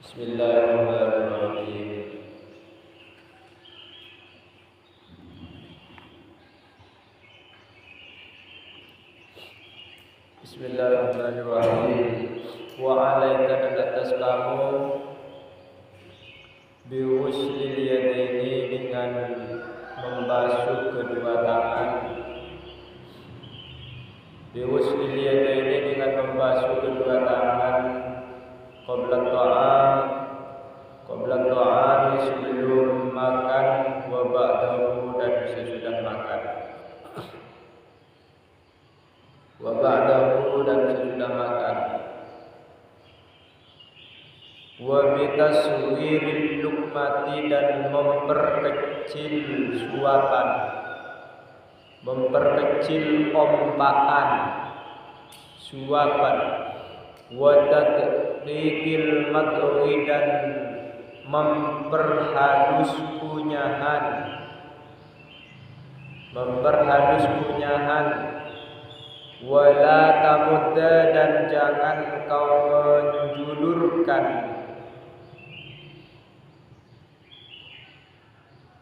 Bismillahirrahmanirrahim. Bismillahirrahmanirrahim. Wa alaika dan atas kamu biwuslil yadaini dengan membasuh kedua tangan. Biwuslil yadaini dengan membasuh kedua tangan. Qabla ta'am sebelum makan, wa ba'dahu dan sesudah makan. Wa ba'dahu dan sesudah makan. Wa bitaswiril luqmati dan memperkecil suapan, memperkecil ompaan, suapan. Wa tadqiqil mad'i dan memperhalus kunyahan, memperhalus kunyahan. Wala tamudda dan jangan engkau menjulurkan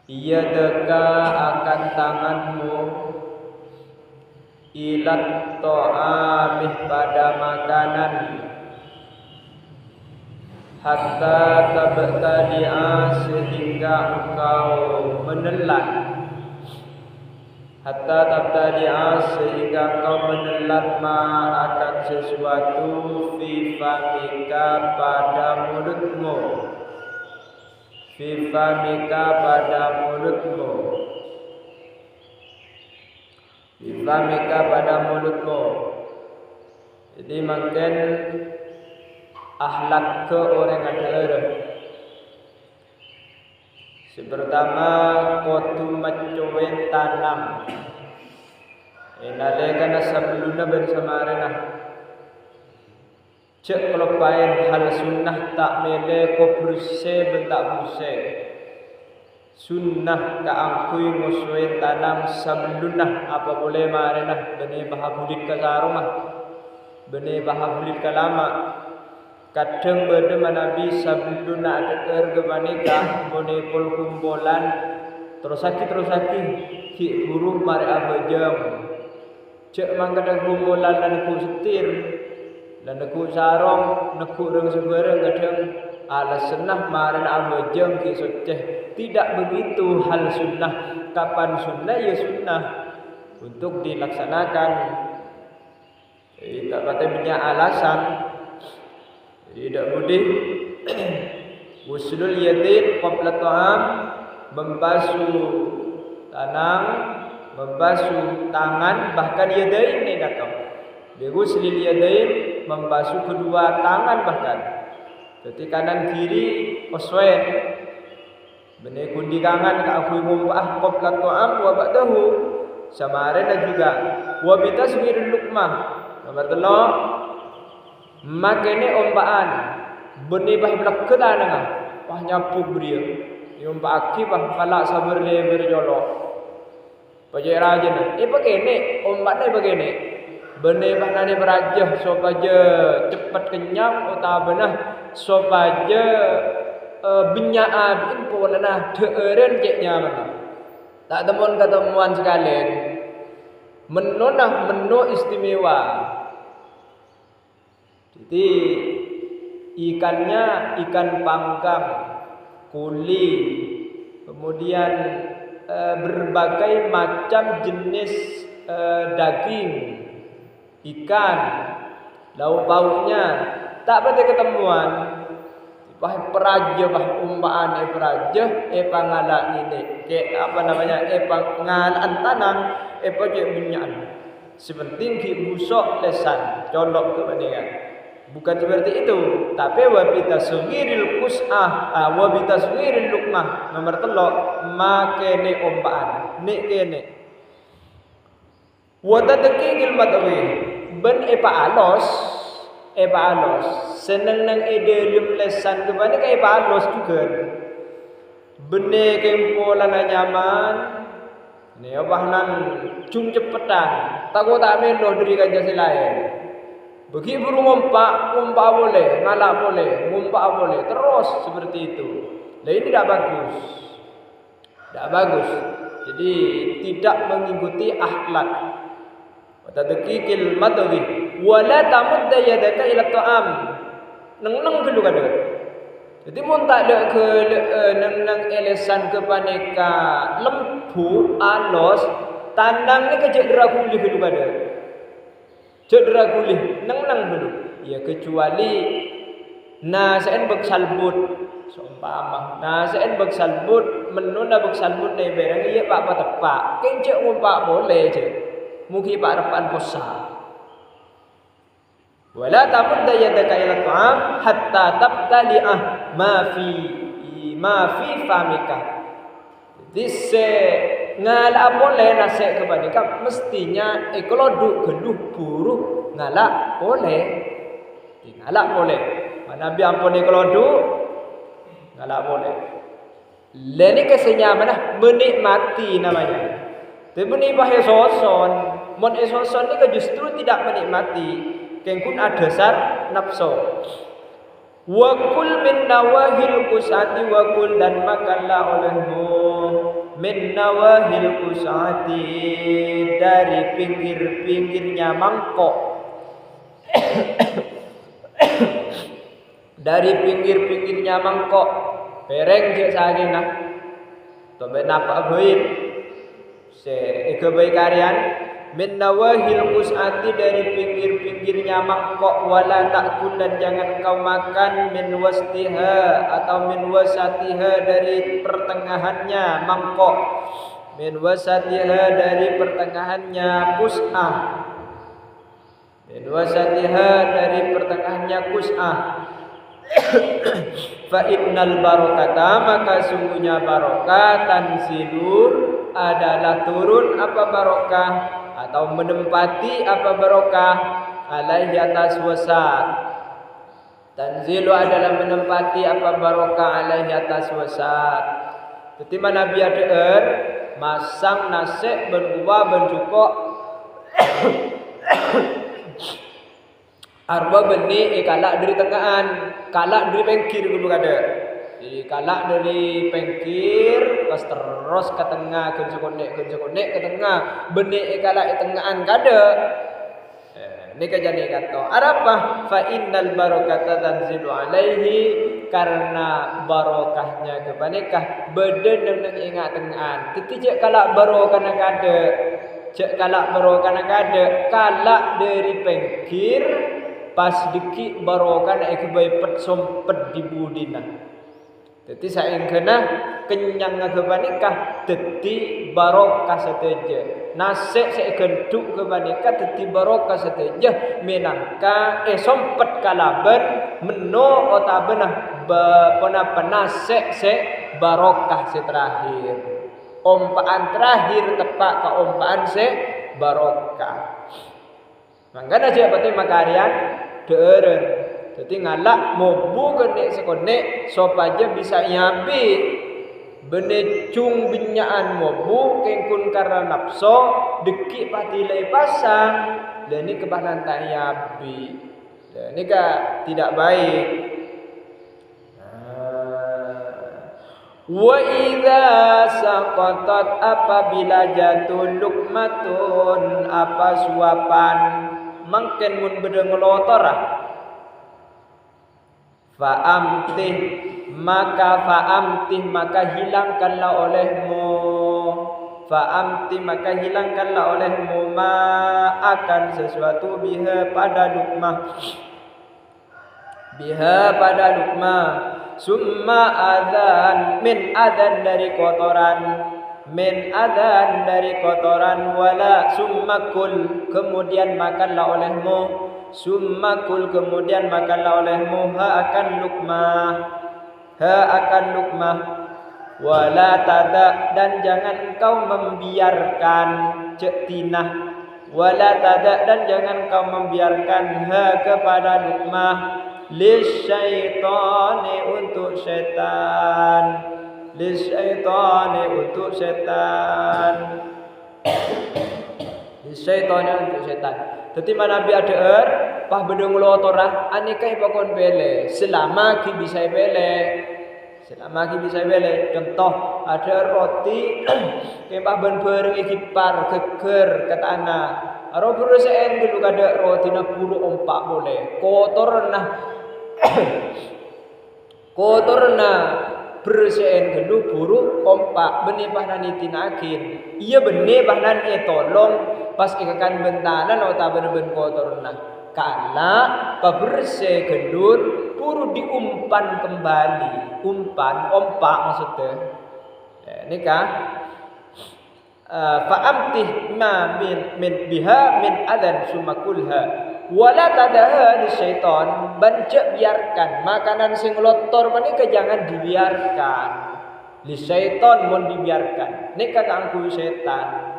yadaka akan tanganmu ilat ta'amih pada makanan hatta tabtadi'a sehingga engkau menelan, hatta tabtadi'a sehingga engkau menelan ma akan sesuatu fi famika pada mulutmu, fi famika pada mulutmu, fi famika pada mulutmu. Jadi makin akhlak ke orang ada. Pertama, kotu macuwe tanam. Nalekana sebelumnya bersamarana. Cek kelopain hal sunnah tak mele ko burse bentak burse. Sunnah ka angkui musuhin tanam sebelumnya apa boleh marana bene bahabulit ka sarumah. Bene bahabulit ka lama. Kadang berde manabi sabduna ada ergemaneka bone pol kumpulan terus sakit ki huruf mari abajam cek mangkadang kumpulan dan ku setir dan ku sarong neku reng sebarang kadang ala sunnah maran abajam ki soceh. Tidak begitu hal sunnah. Kapan sunnah ya sunnah untuk dilaksanakan. Tak patah punya alasan. Tidak mudah. Wuslul yadain qabla ta'am, membasuh tangan bahkan yadain ni datang. Wuslul yadain membasuh kedua tangan bahkan. Jadi kanan kiri oswen. Bene kundi kangan ka aku ngumpah qabla ta'am wa ba'dahu. Samarena juga wa bitaswirul luqmah. Nomor 3 makene ompaan beni bah blek ketananga pah nyapu bria yompa aki bah kalak sabar leber jolok pajak rajana pakene ompane pakene beni bah nane berajah sopaja cepat kenyang utabana sopaja benyaa bin polana deeren ceknya mana tak ketemuan sekalian menu istimewa. Jadi ikannya ikan panggang, kuli, kemudian berbagai macam jenis daging, ikan, lauk pauknya tak pada ketemuan. Bah peraja bah umpaan peraja pangalak ini ke apa namanya pangalan tanam pajak bunyan. Sepenting ki busok lesan colok ke bandingan. Bukan seperti itu, tapi wa bitaswiril qus'ah, wa bitaswiril luqmah. Nomor 3 makene ompaan, nek kene. Wa tadqiqil madwi, ben alos, seneng nang edelum lesan kebane ka alos juga. Bene kempolan nyaman, ne obahnan cung cepetan, takut tak melo dari kaja selain. Bagi buru ngumpak boleh, ngalak boleh, ngumpak boleh, terus seperti itu. Nah ini tidak bagus. Tidak bagus. Jadi tidak mengikuti akhlak. Watadqikil madwi wala tamudda yadaka ila ta'am. Neng dulu kada. Jadi mun tak ada ke neng elesan ke paneka lembu alos tandang ni kejek draguli dulu kada. Cedera gulih neng dulu. Ya kecuali nasen beksalbut seumpama nasen beksalbut menunda beksalbut dai berang iya pak tepak kencek ngumpak boleh je mugi pak repan posa wala tamudda yadaka ila ta'am hatta tabtali'ah ma fi famika. Dise ngalak boleh nasik kepada mestinya kalau duk geluh buruh ngalak boleh. Ngalak boleh. Nabi ampun kalau duk ngalak boleh. Leni kesenya mana menikmati namanya. Tapi bahaya soson, mon soson ni justru tidak menikmati. Kengkun ada dasar nafsu. Wa kul min nawahil kusati wa kul dan makanlah olehmu min nawahil kusati dari pinggir-pinggirnya mangkok. Dari pinggir-pinggirnya mangkok pereng je saginah to be napa baik se ikebai karyan min nawahil kusati dari pinggir-pinggirnya mangkok wala takul dan jangan kau makan min wastiha atau min wasatiha dari pertengahannya mangkok min wasatiha dari pertengahannya kus'ah min wasatiha dari pertengahannya kus'ah fa innal barakata maka sungguhnya barokah tanzilur adalah turun apa barokah atau menempati apa barokah alaihi atas wasat. Tanzilu adalah menempati apa barokah alaihi atas wasat. Ketika Nabi ada masang nasi berbuah bercukok arba beni kalak dari tengahan, kalak dari pengkir dulu kada. Jadi kalak dari pengkir terus ke tengah kunci-kunik ke tengah benih kalak di tengahan kada. Ini kejadian kata apa? Fa innal barakata tanzilu alaihi karena barokahnya kebanekah beden dengan ingat tengahan. Ketika kalak barokah nak kada, cek kalak barokah nak kada, kalak dari pengkir pas dikit barokah nak kebai pet sompet di budina. Jadi saya kena kenyang kebanikah teti barokah sateja. Nasib saya genduk kebanikah teti barokah sateja. Menangka sompet kalaban meno otabenah pernah penasik se barokah se terakhir. Ompaan terakhir tepat ke ompaan se barokah. Mangga aja pati makarian deureun. Jadi ngalak mobu kenek sekonek sopaja bisa nyabi bene cung binyaan mobu kengkun karena nafsu deki patilai pasang dan ini kebanan tak nyabi dan ini tidak baik. Wa idza saqatat apabila jatuh lukmatun apa suapan mangken mun bede ngelotorah fa'amtih maka hilangkanlah olehmu ma akan sesuatu biha pada lukmah summa adzan min adzan dari kotoran wala summa kul kemudian makanlah olehmu ha akan lukmah wala tada dan jangan engkau membiarkan dan jangan engkau membiarkan ha kepada lukmah lisyaitani untuk syaitan Jadi Nabi ada pah bedung lo torah aneka ipakon bele selama ki bisa bele. Selama ki bisa bele. Contoh ada roti kempah ben bereng ikipar keker kata anak. Aro berusaha dulu kada roti na puru ompak boleh. Kotor na berusaha dulu puru ompak benih bahnan itinakin. Iya benih bahnan tolong pas ikakan bentanan atau ben kotor na. Kala pabersih gelur puru diumpan kembali. Umpan, ompak maksudnya. Ini kah? Fa'amtih ma min biha min adan sumakulha. Wala tadaha li syaitan. Bancak biarkan. Makanan sing lotor menika jangan dibiarkan. Li syaitan mon dibiarkan. Nika kangku setan.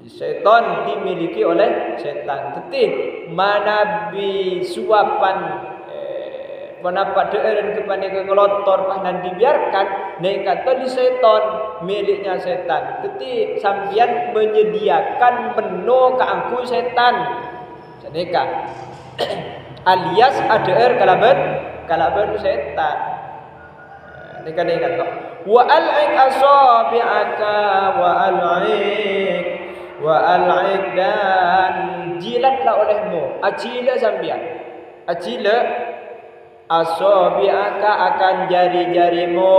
Syaitan dimiliki oleh setan. Tetih manabi suapan pendapat deren kepada kelotor pahnan dibiarkan nek kata di setan miliknya setan. Tetih sambian menyediakan menu keangku setan. Seneka alias ader kalaben setan. Nika kata wa al'ik asabi'aka wa al'ik dan jilatlah olehmu acila sambian acila asabi'aka akan jari-jarimu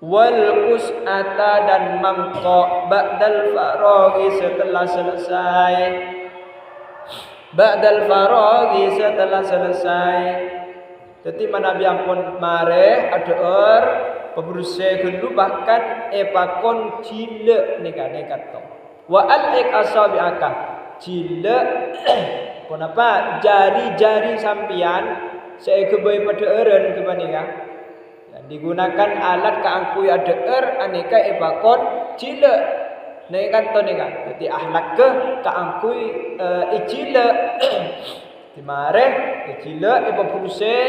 wal qus'ata dan mangkok ba'dal faraghi setelah selesai jadi mana biampun mare ader pebersih dulu bahkan epakon cile nekat to wa al'ik asabi'aka cile kenapa jari-jari sampian saya kebai pada eren kebanika dan digunakan alat keangkui ader aneka epakon cile nekat to neka jadi ahlak ke keangkui icile dimare icile epabersih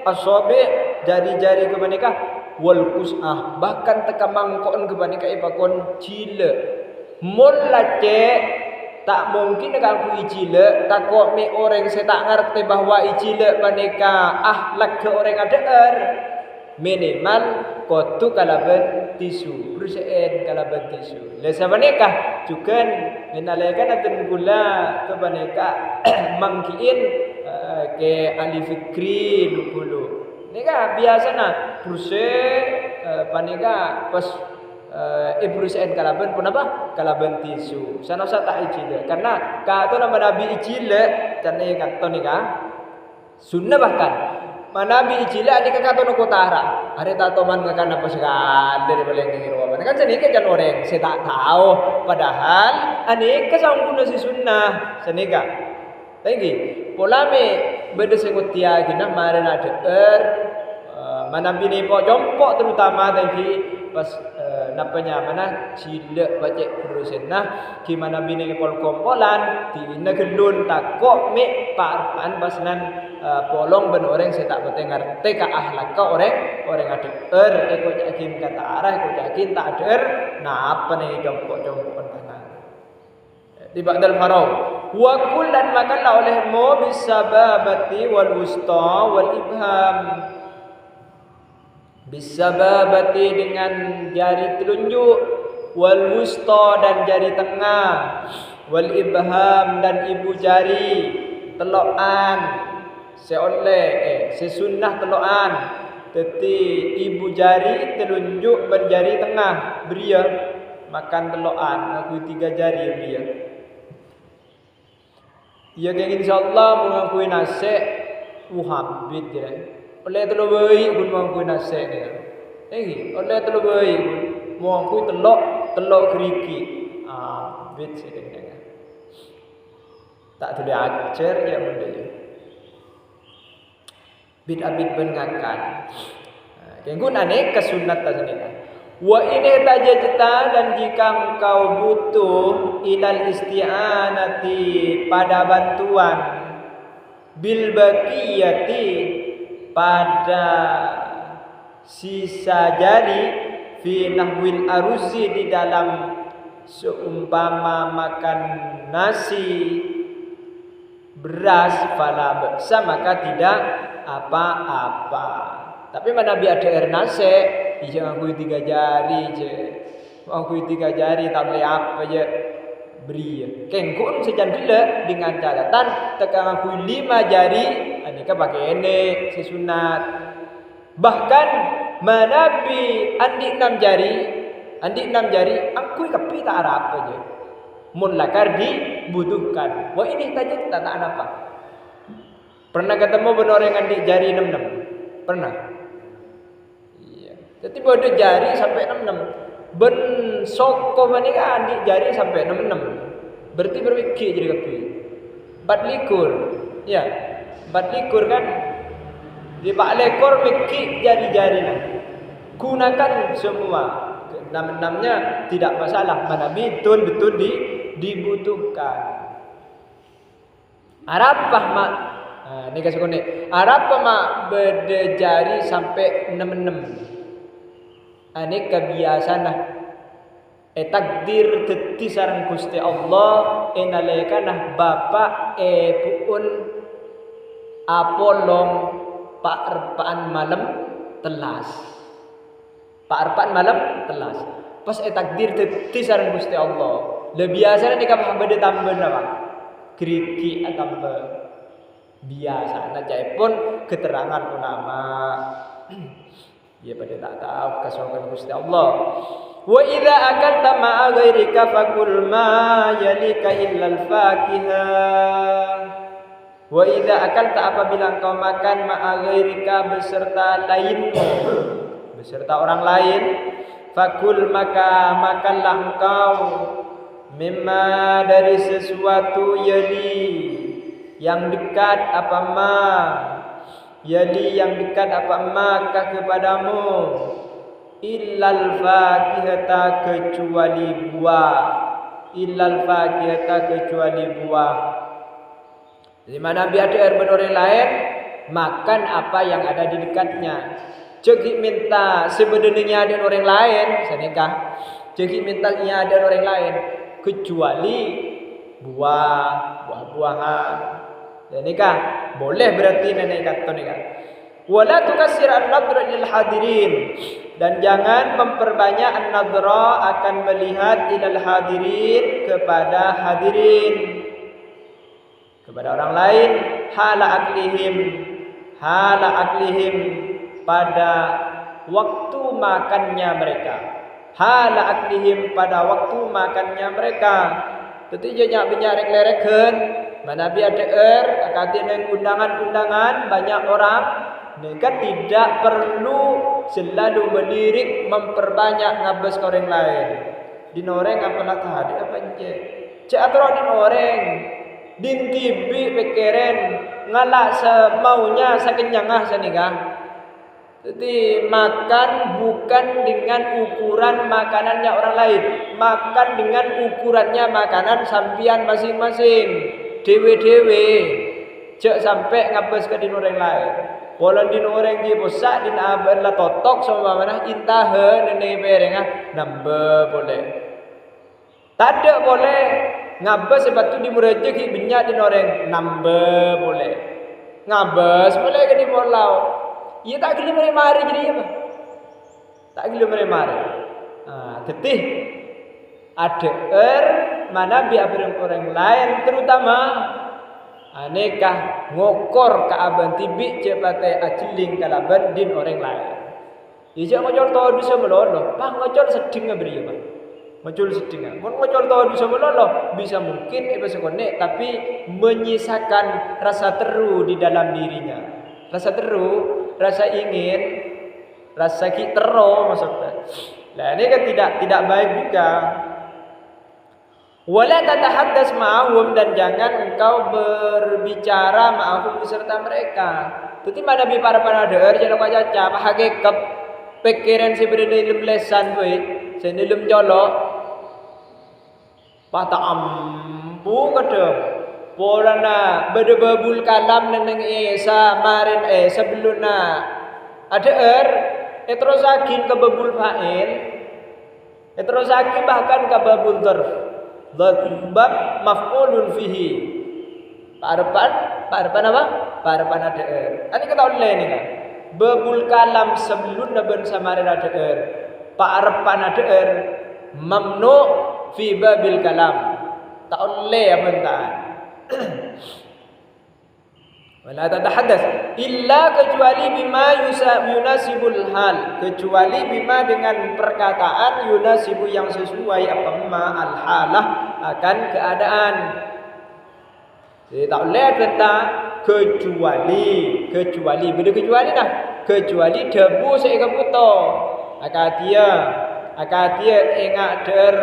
asabi jari-jari kebanika wal qus'ah bahkan teka mangkon kebanika ipakon cile mulace tak mungkin aku icile takut me orang saya tak ngerti bahwa icile banika ahlak ke orang ader minimal kotu kalaban tisu berusaha kalaban tisu lesa banika juga menalekan atun gula ke banika mangkiin ke ahli fikri dulu nika biasa na berusaha panika pas berusaha kalaban pun apa kalaban tisu sana saya tak icile karena kata nama Nabi icile karena kata nika sunnah bahkan Nabi icile adik kata no kotara hari tato man ngakan apa sekali dari baleng ngiro mana kan sedikit kan orang saya tak tahu padahal adik kesanggup si sunnah senika lagi polame beda sengutia gina maren ada mana bini po jompok terutama tadi pas napanya mana cilek bacek berusin nah gimana bini pol kompolan di negelun takok me parpan pasnan polong ben orang saya tak betul ngerti ka ahlak ka orang ada eko yakin kata arah eko yakin tak ada nah apa nih jompok mana di ba'dal farau wa kullan makanlah olehmu bisababati wal wusta wal ibham bisababati dengan jari telunjuk wal wusta dan jari tengah wal ibham dan ibu jari telokan sesunnah telokan teti ibu jari telunjuk dan jari tengah beria makan telokan aku 3 jari beria ya kayak insyaallah mengakui nasi habis dia oleh telur bayi pun mengakui nasi dia oleh telur bayi pun mengakui telur keriki habis dia tak boleh ajar ya benda dia bid-abid bengakan yang guna ni kesunatan senika wa ini tajajta dan jika engkau butuh ilal isti'anati pada bantuan bil baqiyati pada sisa jari fi nahwil aruzi di dalam seumpama makan nasi beras fala ba'sa, maka tidak apa-apa. Tapi mana Nabi ada air nase, iya aku 3 jari je. Aku 3 jari tak boleh apa je. Beri ya. Kengkun sejan gila dengan catatan tekan aku 5 jari, anika pakai ini sesunat. Bahkan Nabi andi 6 jari, aku kapi tak ada apa je. Mun lakar dibutuhkan. Wah ini tajam tak ada apa. Pernah ketemu benar yang andi jari 6? Pernah. Iya. Jadi bodoh jari sampai 6. Ben soko menika andi jari sampai 6. Berarti berwiki jadi kapi. 24. Ya. 24 kan. Di 4 ekor miki jari-jari lah. Gunakan semua. 6-6-nya tidak masalah. Nabi betul-betul dibutuhkan. Arapah mak. Ini kasih konek. Arapah mak berdejari sampai 6. Ini kebiasaan lah. Takdir teti sarang Gusti Allah enalekanah bapak puun apolong pak repaan malam telas. Pak repaan malam telas. Pas takdir teti sarang Gusti Allah. Le biasa ni kapah bade tambah apa? Kriki tambah biasa. Nah jai pun keterangan ulama. Dia pada tak tahu kasuangan Gusti Allah. Wa idza akalta ma'a ghairika fakul ma yalika illa al-fakihah. Wa idza akalta apabila engkau makan ma'a ghairika beserta lainmu, beserta orang lain, fakul maka makanlah engkau mimma dari sesuatu yang dekat apa ma yang dekat apa maka kepadamu illal fakihata kecuali buah. Jadi mana biar ada air benoreng lain, makan apa yang ada di dekatnya. Jeki minta sebenarnya ada orang lain, senikah. Jeki minta ada orang lain, kecuali buah-buahan. Dan nikah boleh berarti nenek kata nikah. Wala tukassir an-nadra lil hadirin, dan jangan memperbanyak an-nadra akan melihat ilal hadirin kepada orang lain hala aklihim pada waktu makannya mereka. Tentu jangan banyak lereken. Mana bi ada akatin undangan banyak orang. Mereka tidak perlu selalu melirik memperbanyak ngabes ke orang lain. Dinoreng apalah tadi apa je. Cak atro dinoreng. Din tibi pikiran ngalak semaunya sakenyangah sanikah. Jadi makan bukan dengan ukuran makanannya orang lain, makan dengan ukurannya makanan sampian masing-masing. Dewe-dewe. Cak sampai ngabes ke din orang lain. Polan din orang di posak din aben la totok sama mana intah nene berengah nambah boleh. Tak ada boleh ngabes sebatu di murejeki benyak din orang nambah boleh. Ngabes boleh ke di molau. Ia tak gila mari jadi apa? Tak gila mari. Tetih ada mana biar orang lain terutama aneka ngokor ka aban tibik cepate aciling kalaban din orang lain. Ija ngocor tahu bisa meloloh, bang ngocor seding ngabri apa? Ngocor seding. Mun ngocor tahu bisa meloloh, bisa mungkin iba sekonek tapi menyisakan rasa teru di dalam dirinya. Rasa teru, rasa ingin, rasa kitero maksudnya. Lah ini kan tidak baik juga. Wala tatahaddas ma'ahum, dan jangan engkau berbicara ma'ahum beserta mereka. Tuti mana bi para panadeur jangan kau caca apa hakikat pikiran si berde ilmu lesan we, sen ilmu jolok. Pata ampu kadang. Polana berdebabul kalam neneng esa marin sebelumna ada terus akin ke babul fa'il, terus akin bahkan ke babul dzarf. Bab maf'ulun fihi. Parepan apa? Parepan adeer. Ani kata oleh ni kan. Bebul kalam sebelum naben samare adeer. Parepan adeer mamnu fi babil kalam. Tak oleh apa entah. Wala tatahaddas illa kecuali bima yunasibul hal, kecuali bima dengan perkataan yunasibu yang sesuai apa ma al halah akan keadaan. Jadi tak boleh kata kecuali bila kecuali dah kecuali debu seika puto akatia ingat der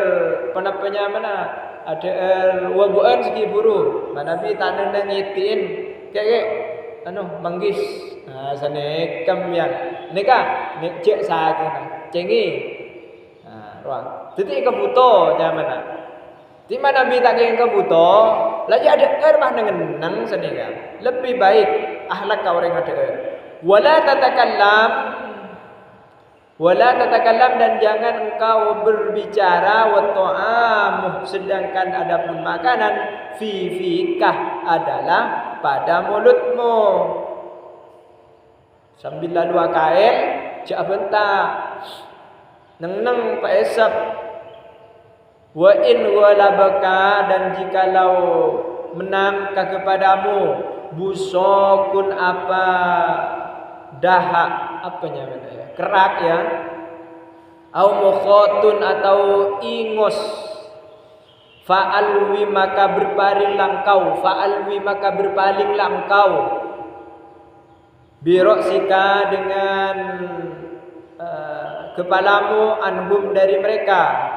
penapanya mana ada wabuan segi buru mana bi tanah ngitin kayak manggis sana kamian nika nek cek saja cengi ruang jadi ke buto zaman di mana bi tak ke buto lagi ada air mah nengenang senika lebih baik akhlak kau orang ada wala tatakallam dan jangan engkau berbicara wa ta'am sedangkan adapun makanan fikah adalah pada mulutmu sambil lalu akael jak bentar neng pak esap wa in walabaka dan jikalau menangkah kepadamu busokun apa dahak apanya ya kerak ya au mukhotun atau ingos fa'alwi maka berpalinglah engkau biroksika dengan kepalamu anhum dari mereka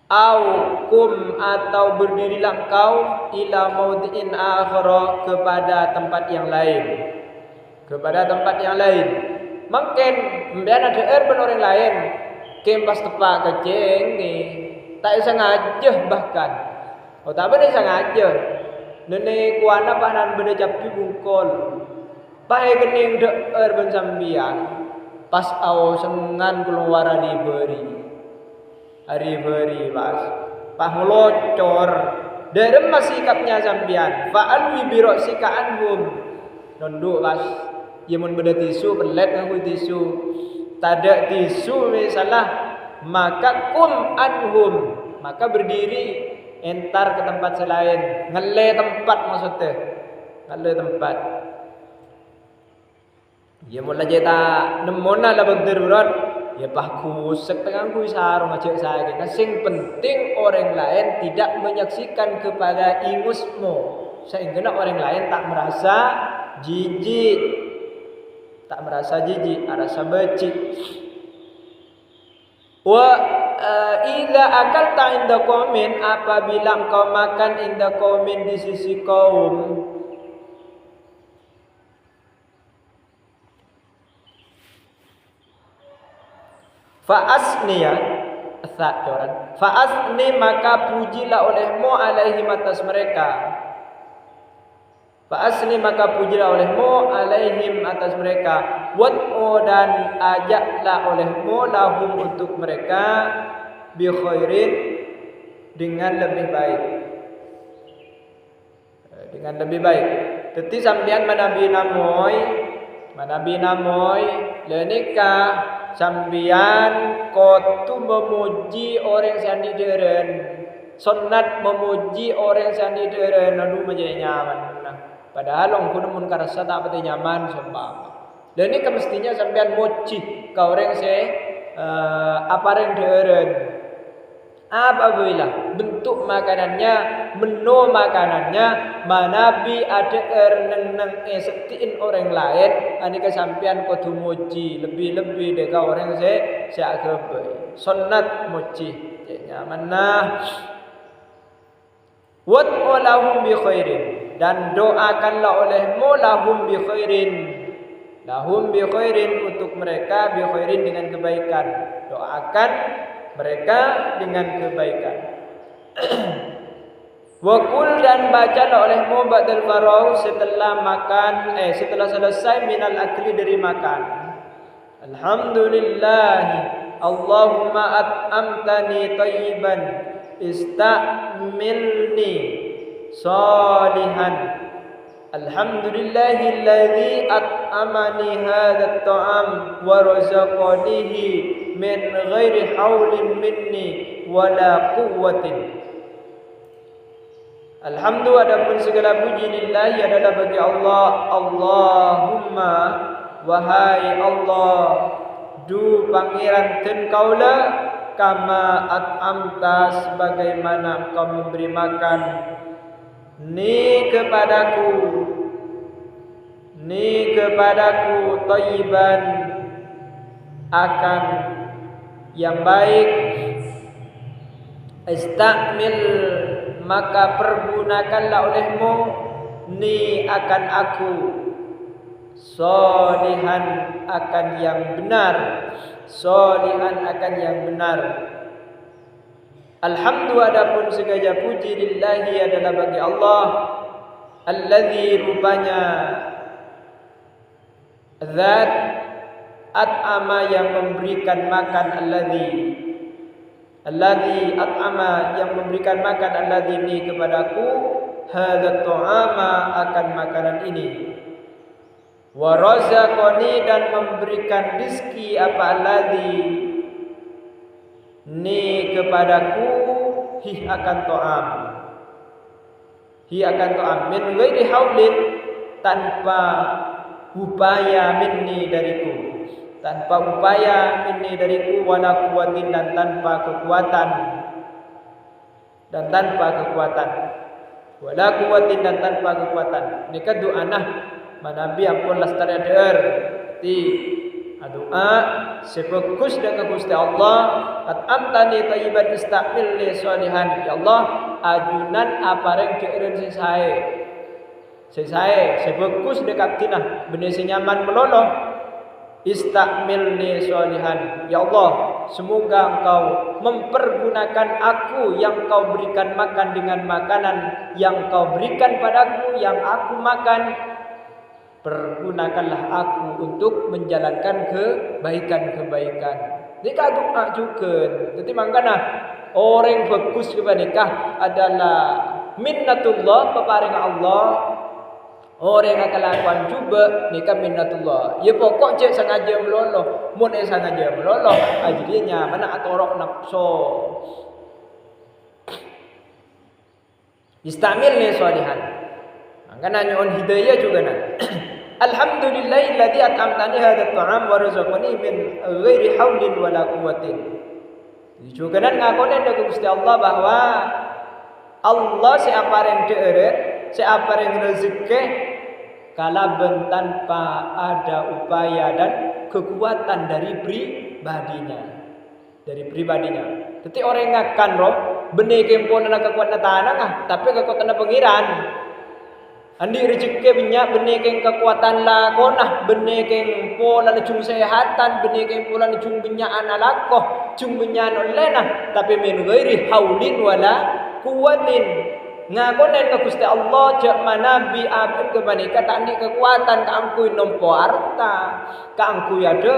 au kum atau berdirilah engkau ila maudhi'in akhara kepada tempat yang lain mungkin mbian ada urban orang lain kempas tepak kecing ni tak sengaja bahkan tak benar sengaja nenek kuana panan benda capi bungkol pakai kening de urban sambian pas au sengan keluar hari beri pas ngelocor derem masih sikapnya sambian fa'alwi biroksika anhum nunduk pas Yamun beda tisu pelet ngaku tisu. Tada tisu misalnya maka kum anhum maka berdiri entar ke tempat selain ngele tempat maksudnya ngele tempat. Ya mula jeta nemona lah berderurat ya pahku setengah ku sarung ngajak saya. Sing penting orang lain tidak menyaksikan kepada ingusmu sehingga orang lain tak merasa jijik. Tak merasa jijik, merasa becik. Wa idza akalta inda qaumin apabila engkau makan inda qaumin di sisi kaum fa'asni ya asat fa'asni maka pujilah olehmu alaihim atas mereka. Fa'asni maka pujilah olehmu alaihim atas mereka. Wad'u dan ajaklah olehmu lahum untuk mereka bi khairin dengan lebih baik. Dengan lebih baik. Teti sambian manabi namoy lenika sambian kotu memuji orang sandi deren. Sunnat memuji orang sandi deren nadu menjadi nyaman. Padahal orang kuno mun karasa tak pati nyaman sembah. Dan ini kemestinya sampean moci kau orang apa yang deren. Apabila bentuk makanannya, menu makanannya, manabi ada neng setiin orang lain, ani kesampian kudu moci lebih deka orang seagebe. Sunnat moci, nyaman nah. Wad'u lahum bi khairin dan doakanlah olehmu lahum bi khairin untuk mereka bi khairin dengan kebaikan. Doakan mereka dengan kebaikan. Wa qul dan bacalah olehmu ba'dal faragh setelah selesai minal akli dari makan. Alhamdulillah Allahumma at'amtani tayyiban istamilni salihan. Alhamdulillahilladzi at'amani hadzal ta'am wa razaqanihi min ghairi haulin minni wala quwwatin. Alhamdulillah, adapun segala puji lillahi adalah bagi Allah. Allahumma, wahai Allah, du pangeran ten kaula, kama at'amta, sebagaimana kau memberi makan ni kepadaku thayyiban, akan yang baik. Istakmil, maka pergunakanlah olehmu ni akan aku, solihan, akan yang benar, solihan, akan yang benar. Alhamdulillah, adapun segala puji lillahi adalah bagi Allah, alladzi, rupanya zat, at'ama, yang memberikan makan, alladzi at'ama, yang memberikan makan, alladzi ini kepadaku, hadzal ta'ama, akan makanan ini. Wa razaqani, dan memberikan rizki apa, alladzi ni kepadaku, hi akan ta'am, min ghairi haulin, tanpa upaya, minni, dariku, tanpa upaya, minni, dariku, wala quwwatin, dan tanpa kekuatan, wala quwwatin, dan tanpa kekuatan. Ini kan doa nah manabi ampun lastari ader ti doa sefokus dengan Gusti Allah. At'amtani thayyiban istakmil li sholihan. Ya Allah, ajunan apareng keureun sesae sefokus dekat tina benih senyaman meloloh. Istakmil li sholihan. Ya Allah, semoga Engkau mempergunakan aku yang Kau berikan makan dengan makanan yang Kau berikan padaku, yang aku makan. Pergunakanlah aku untuk menjalankan kebaikan-kebaikan. Nikah doa juga. Jadi makanya orang fokus kepada nikah adalah minnatullah, peparing Allah. Orang yang kelakuan juga nikah minnatullah. Ya pokok cek sengaja meloloh, mun sengaja meloloh, ajrinya mana atorok nafsu. Istamil ni sholihan. Makanya nyon hidayah juga nah. Alhamdulillahilladzi at'amtani hadzal ta'am wa razaqani min ghairi haulin wala quwwatin. Juga nan ngakonen deui Gusti Allah bahwa Allah siapa yang deureut, siapa yang rezeki kalaben tanpa ada upaya dan kekuatan dari pribadinya. Jadi orang ngakan roh benih kempon na kekuatan tanah tapi kekuatan pengiran. Andi rezeki banyak benih keng kekuatan lakonah, benih keng pola cung sehatan, benih keng pola cung benyaan alakoh, cung benyaan olena, tapi min ghairi haulin wala quwwatin. Ngakonen ka Gusti Allah cak manabi abin ke manika tandi kekuatan ka angkui nompo harta, ka angkui ada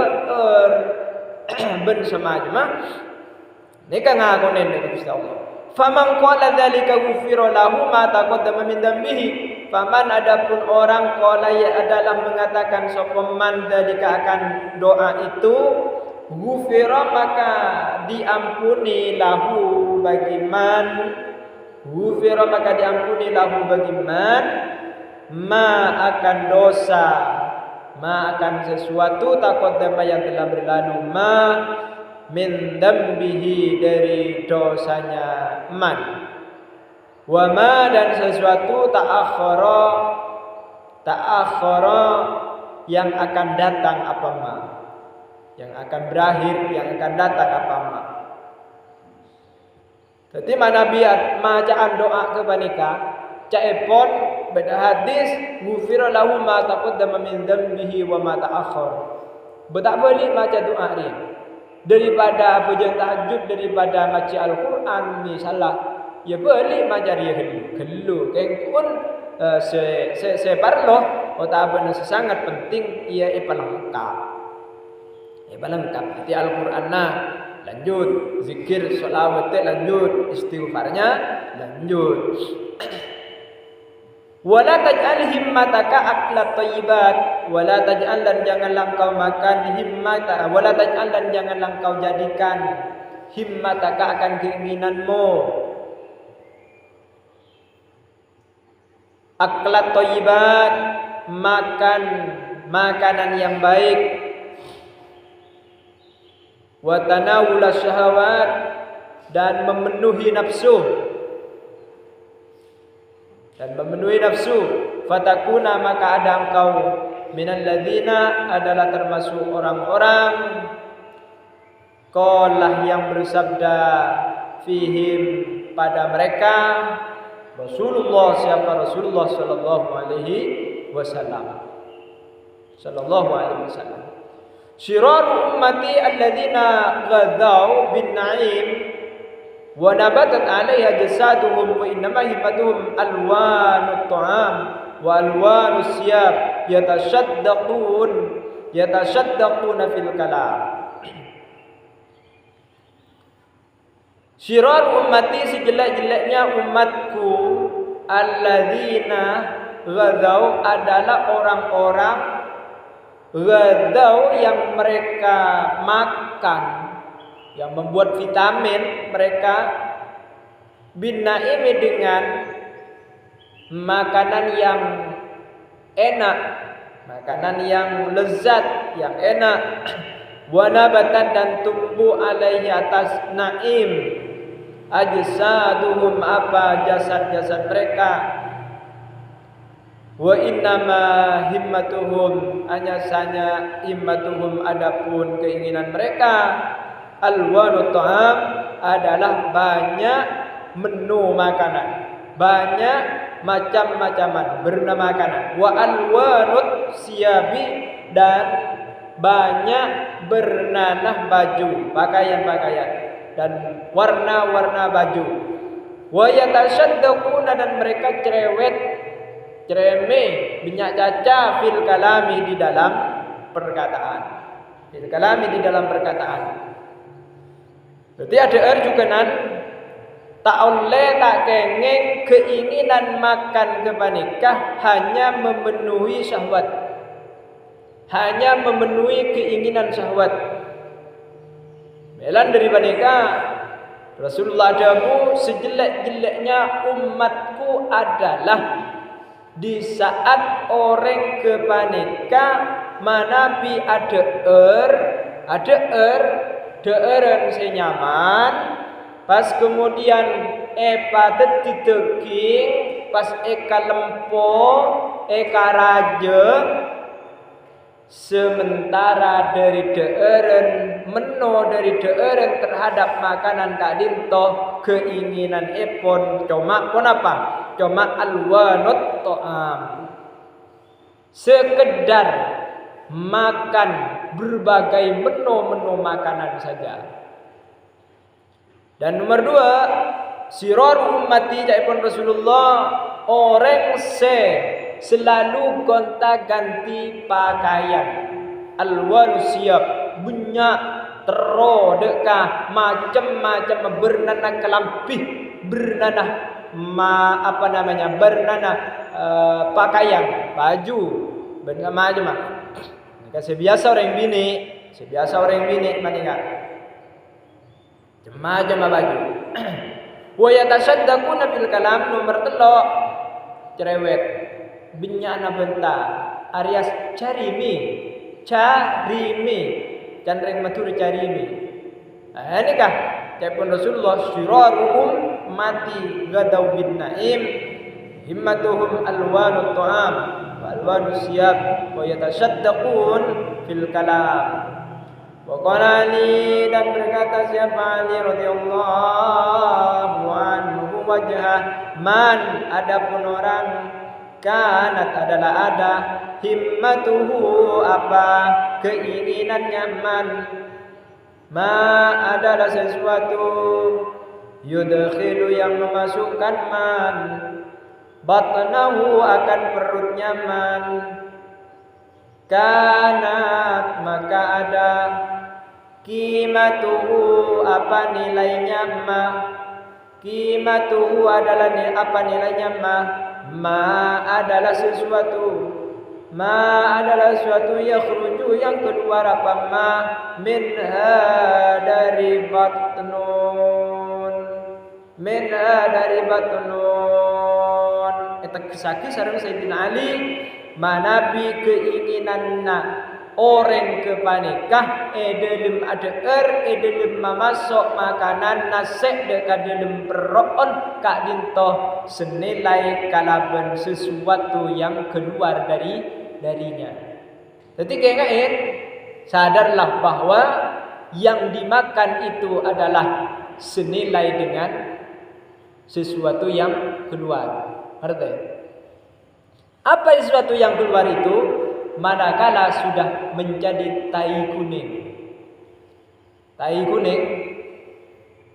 ben semacam. Nika ngakonen ka Gusti Allah. Faman qala dzalika ghufira lahu ma taqaddama min dambihi. Faman, adapun orang qala ya adalah mengatakan sopeman dzalika akan doa itu, ghufira maka diampuni lahu bagi man, ghufira maka diampuni lahu bagi man, ma akan dosa, ma akan sesuatu taqaddama yang telah berlalu, ma min dambihi dari dosanya man, wa ma dan sesuatu ta'akhara yang akan datang apa ma, yang akan berakhir, yang akan datang apa ma. Jadi Nabi macaan doa kepanika caepon beda hadis ghufira lahu ma taqaddama min dambihi wa ma ta'akhkhar. Betak balik maca doa ni daripada pujian tahajud, daripada baca Al-Quran misalnya, ya balik maca dia kelu keng pun se parlo otabana sangat penting ia ipalengkap. Ipalengkap di Al-Quran nah lanjut zikir, sholawat lanjut, istighfarnya lanjut. Wala taj'al himmataka aklat thayyibat, wala taj'al dan janganlah kau makan himmata, wala taj'al dan janganlah kau jadikan himmataka akan keinginanmu aklat thayyibat, makan makanan yang baik, wa tanawul syahawat, dan memenuhi nafsu, fatakuna maka ada engkau minal ladzina adalah termasuk orang-orang qalah yang bersabda fihim pada mereka Rasulullah, siapa Rasulullah sallallahu alaihi wasallam. Syiraru ummati alladzina ghadau bin na'im wa nabatat 'alaiha jasaduhum wa innama himmatuhum alwanut ta'am wa alwanus siyab yatashaddaquna fil kalam. Syirar ummati, sejelek-jeleknya umatku, alladzina ghadau adalah orang-orang ghadau yang mereka makan, yang membuat vitamin mereka bin naimi dengan makanan yang enak, makanan yang lezat, yang enak. Wa nabatan dan tumbuh alaihi atas naim ajsaduhum apa jasad-jasad mereka. Wa innama himmatuhum hanya saja himmatuhum adapun keinginan mereka alwanut ta'am adalah banyak menu makanan, banyak macam-macaman bernama makanan. Wa alwanut siyabi dan banyak bernanah baju, pakaian-pakaian dan warna-warna baju. Wa yatashaddaquna dan mereka cerewet, minyak caca fil kalami di dalam perkataan. Fil kalami di dalam perkataan. Berarti ada juga nan tak oleh tak kengeng keinginan makan kepanikah hanya memenuhi syahwat. Hanya memenuhi keinginan syahwat. Melan dari mereka Rasulullah dawu sejelek-jeleknya umatku adalah di saat orang kepanika manabi ada deeren senyaman, pas kemudian padet dideging, pas eka lempo, eka raja. Sementara dari deeren meno dari deeren terhadap makanan kak dinto keinginan epon cuma pun apa? Cuma alwanut to'am, sekedar makan berbagai menu makanan saja. Dan nomor 2, sirar ummati jaipun Rasulullah orang selalu gonta-ganti pakaian. Alwanu siap banyak terodekah macam-macam bernanah kelampih, bernanah bernanah pakaian, baju, bernanah macam. Sebiasa orang bini mana enggak? Macam baju. Wa yatasaddaquna bil kalam nomor 3 cerewet. Binyana benta Arias carimi candreng matur carimi. Ini kah Capun Rasulullah syiraruhum mati gadau bin naim himmatuhum alwanut ta'am wa alwanus siyab wa yatashaddaqun fil kalam. Wa qala Ali dan berkata siapa Ali radhiyallahu anhu wajah man adapun orang kanat adalah ada himmatuhu apa keinginannya ma adalah sesuatu yudkhilu yang memasukkan man batnahu akan perutnya man kanat maka ada qimatuhu apa nilainya ma qimatuhu adalah apa nilainya ma ma adalah sesuatu yakhruju yang keluar apa ma minha dari batnun eta kisaki sareng Sayyidina Ali manabi keinginanna orang kepanikah dalam adeer dalam mamasok makanan nasek dekat dalam perokon kak dintoh senilai kalaban sesuatu yang keluar darinya. Jadi kayak sadarlah bahwa yang dimakan itu adalah senilai dengan sesuatu yang keluar. Ngerti? Apa sesuatu yang keluar itu? Manakala sudah menjadi tai kuning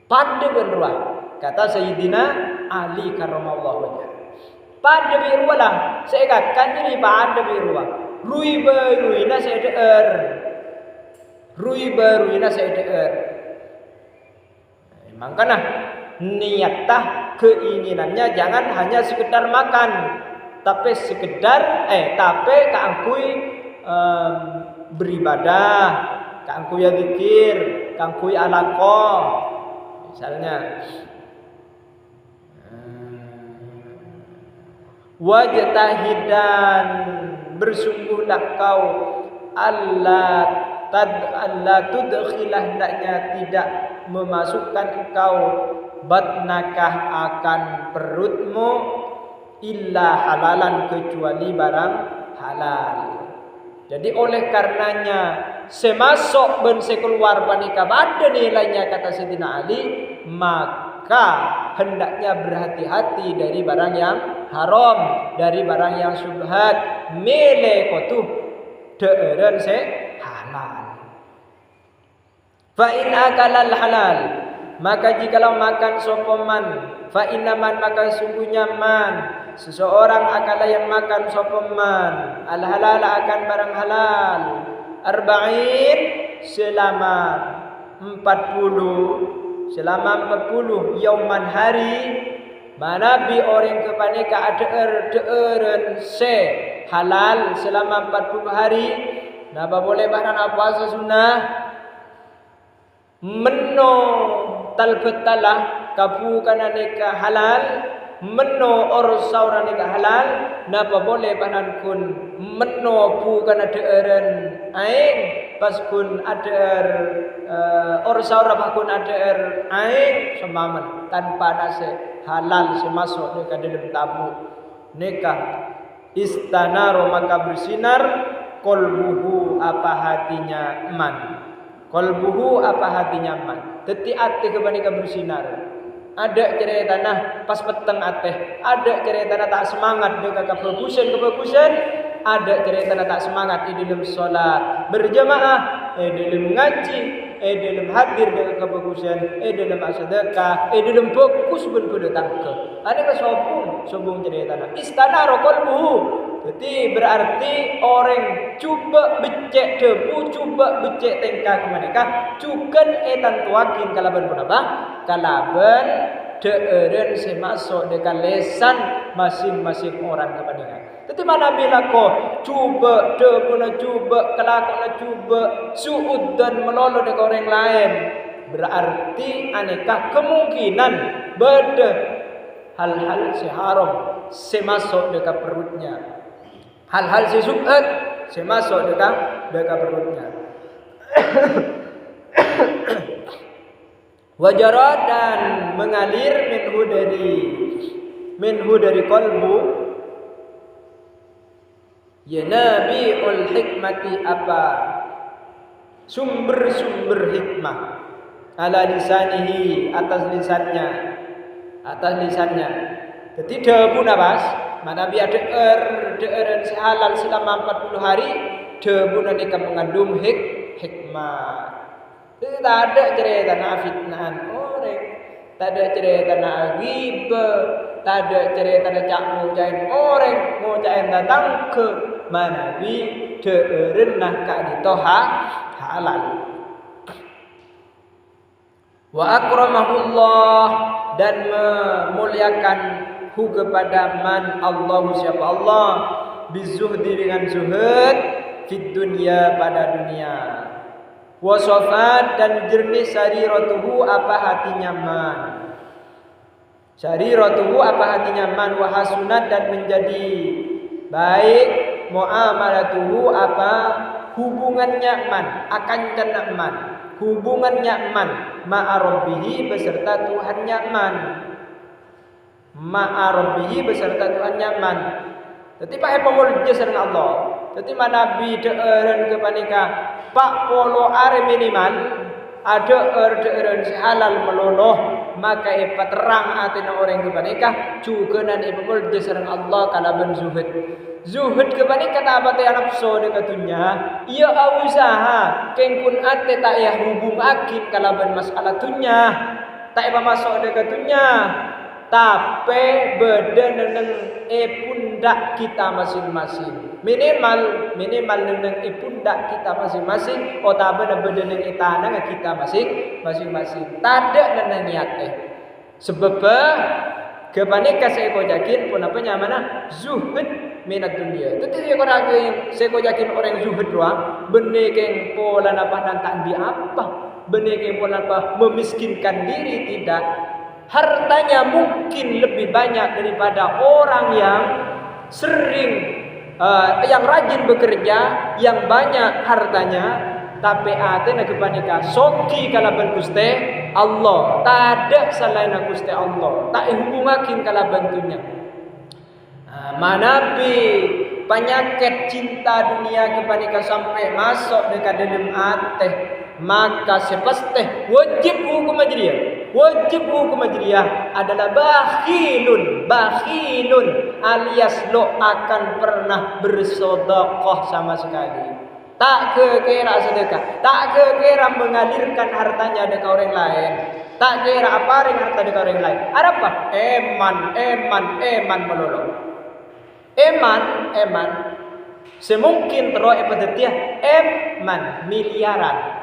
pada beruah, kata Sayyidina Ali karramallahu wajhah, pada beruah lah saya katakan jadi pada beruah rui baruina saya deer makanya niatah keinginannya jangan hanya sekedar makan tapi sekedar tapi kaangkui beribadah, kaangkui zikir, kaangkui alaqah. Misalnya wajtahidan bersungguhlah kau Allah tudkhilah hendaknya tidak memasukkan kau batnakah akan perutmu illa halalan kecuali barang halal. Jadi oleh karenanya semasuk ben sekeluar panika ada nilainya kata Sayyidina Ali, maka hendaknya berhati-hati dari barang yang haram, dari barang yang syubhat, mele kotuh deeren se halal. Fa in akalal halal, maka jikalau makan sopoman, fa innaman maka sungguhnya man seseorang akala yang makan sopoman al halal akan barang halal arba'in selama 40 yauman hari mana bi orang kepaneka deeren se halal selama 40 hari napa boleh barang puasa sunnah menno talbetalah kapu kana neka halal menno or saura neka halal napa boleh panan kun menno pu kana deeren aing pas kun ader or saura pakun ader aing semaman tanpa nase halal semasuk neka dalam tabu neka istanaro maka bersinar kolbuhu apa hatinya man kolbuhu apa hatinya man teti ati kebanika bersinar. Ada cerita tanah pas peteng ateh, ada cerita tanah tak semangat dengan kebagusan, ada cerita tanah tak semangat di dalam solat berjamaah, dalam ngaji, dalam hadir dengan kebagusan, dalam sedekah, dalam fokus benar tangke. Ada ke sobung cerita tanah. Istana qalbuhu. Jadi berarti orang cuba becek debu, cuba becek tengkah kemanakah, cukan etan tuakin kalaban pun apa? Kalaban deeren semasuk dengan lesan masing-masing orang kepanjangan. Tetapi mana bila kau cuba debuna cuba kelakona cuba suud dan melolo dengan orang lain, berarti aneka kemungkinan beda hal-hal seharam semasuk dengan perutnya. Hal-hal sesubhat semasuk dekat perutnya. Wajarat dan mengalir minhu dari qalbu ya nabiul hikmati apa sumber-sumber hikmah ala lisanihi atas lisannya. Jadi debu nabas mana biar deeren halal selama 40 hari debu nanti mengandung hikmah. Tidak ada cerita fitnahan orang, tak ada cerita ghibah, tak ada cerita cak mujain orang, mujain datang ke mana bi deeren nak ditoha halal. Wa akramahullah dan memuliakan hu kepada man Allah siapa Allah bizuhdi dengan zuhud fid dunya pada dunia wasofat dan jernih sariratuhu apa hatinya man sariratuhu apa hatinya man wahasunat dan menjadi baik muamalatuhu apa hubungannya man akan kena man hubungannya man ma'arabbihi beserta Tuhannya man ma'arabbihi beserta Tuhannya man. Jadi Pak pemul jesan Allah. Jadi Nabi deeren kepanika Pak polo are minimal ada deeren halal meloloh maka terang atina orang kepanika juga nan pemul jesan Allah kalaban zuhud. Zuhud kepanika tak apa teh nafsu dekatunya ia usaha kengkun ate tak ya hubung akin kalaban masalah tunya tak apa masuk dekatunya tapi beda neng pundak kita masing-masing minimal neng pundak kita masing-masing otabe beda neng tanah kita masing-masing tidak neng niat sebab kepanika saya kau yakin pun apa nyamana zuhud minat dunia. Tetapi saya kau yakin orang zuhud doang benih keng pola apa nantang di apa benih keng pola apa memiskinkan diri tidak. Hartanya mungkin lebih banyak daripada orang yang sering yang rajin bekerja, yang banyak hartanya, tapi atena kepanika soki kalaban Gusti Allah. Tak ada selain Gusti Allah. Tak hubungakin kalaban dunia. Manapi penyakit cinta dunia kepanika sampai masuk dekat dalam hati, maka sepasti wajib hukum ajriyah. Wajib hukum ajriyah adalah bakhilun alias lo akan pernah bersedekah sama sekali. Tak kekira sedekah, tak kekira mengalirkan hartanya dekat orang lain. Tak kira apa ring harta dekat orang lain. Ada apa? Eman melulu. Eman semungkin terus epadatia eman miliaran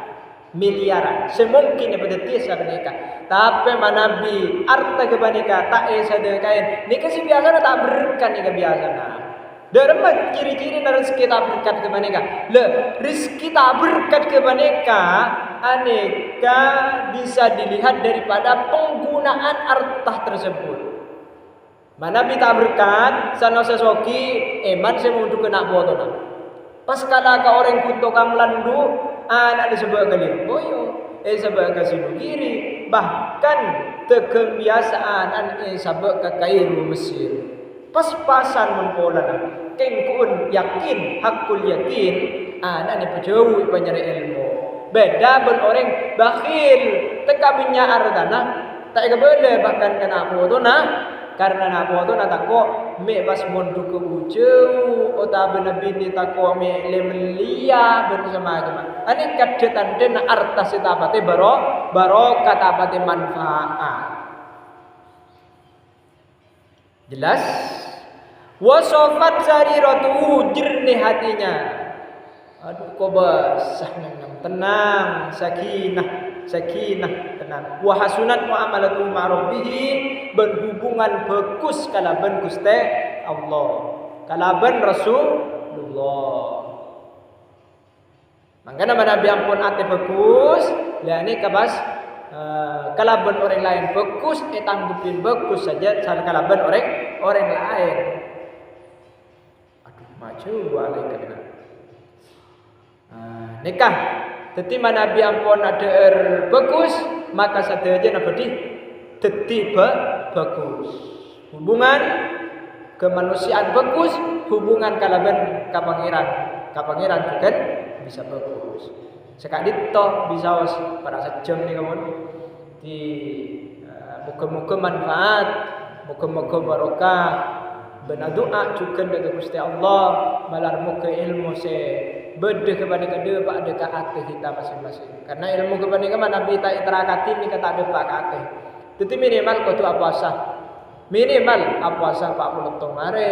semungkin epadatia sabeneka tapi manabi arta kebanika tak sadekain nika si biasa tak berkat nika biasa dermat ciri-ciri rezeki tak berkat kebanika le rezeki tak berkat kebanika aneka bisa dilihat daripada penggunaan harta tersebut. Manabi tak berkat, sana sesoki, eman saya mau kena bodoh. Pas kala ka orang kunto kang landu, anak disebut kali boyo, sebab kasih kiri, bahkan kebiasaan an sebab ke Kairo Mesir. Pas-pasan mempola kengkun yakin, hakul yakin, anak ni pejauh penyari ilmu. Beda ben orang bakhil, tekabinya ardana, tak boleh bahkan kena bodoh karena nak tu nak takut me pas mondu ke ujung atau benar bini takut me lemelia bersama macam ani kadetan den arta setapate barokah tapate manfaat jelas wasofat sariratu jernih hatinya aduh kok basah tenang sakinah tenang wa hasunat muamalatu ma'rabbihi berhubungan bagus kalaban Gusti Allah kalaban Rasulullah makanya Nabi ampun ate bagus lah ini kabas kalaban orang lain bagus tanggupin bagus saja kalaban orang lain aduh maju alaika nikah teti Nabi ampun ada bagus maka saja nabadi teti bagus hubungan kemanusiaan bagus hubungan kalaban kapangeran juga bisa bagus sekali toh bisa para sejam nih kawan di muka-muka manfaat muka-muka barokah benar doa juga dari Gusti Allah malar muka ilmu se beda kepada kedua pak ada ke hati kita masing-masing karena ilmu kepada mana Nabi tak iterakati ni kata ada pak hati jadi minimal kau tu apa sah minimal apa sah 40 tong are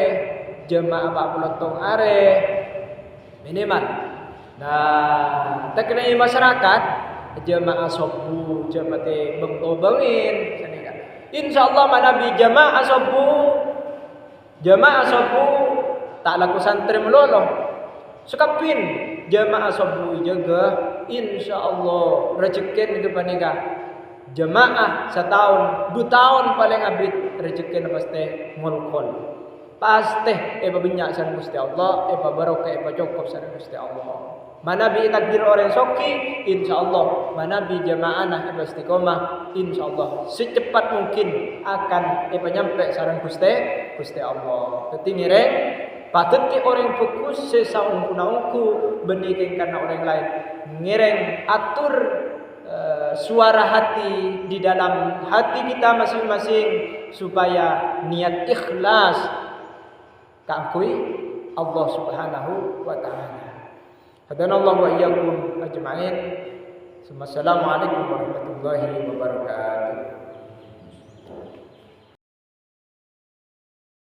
jemaah 40 tong are minimal nah tak kena masyarakat jemaah sobu jemaah bengin insyaallah Nabi jemaah sobu Jamaah sabu tak laku santri melolo. Sekapin jamaah sabu jaga insyaallah rezeki ke panika. Jamaah setahun, 2 tahun paling abid rezeki pasti mulkol. Pasti banyak sareng Gusti Allah, barokah cukup sareng Gusti Allah. Manabi takdir orang soki, insyaallah. Manabi jamaah istiqomah, insyaallah secepat mungkin akan nyampe sareng Gusti Allah. Dadi ngireng patut ki orang fokus sesaungku-ungku benih karena orang lain. Ngireng atur suara hati di dalam hati kita masing-masing supaya niat ikhlas kangkui Allah Subhanahu wa taala. Hadanallahu wa iyyakum ajma'in. Assalamualaikum warahmatullahi wabarakatuh.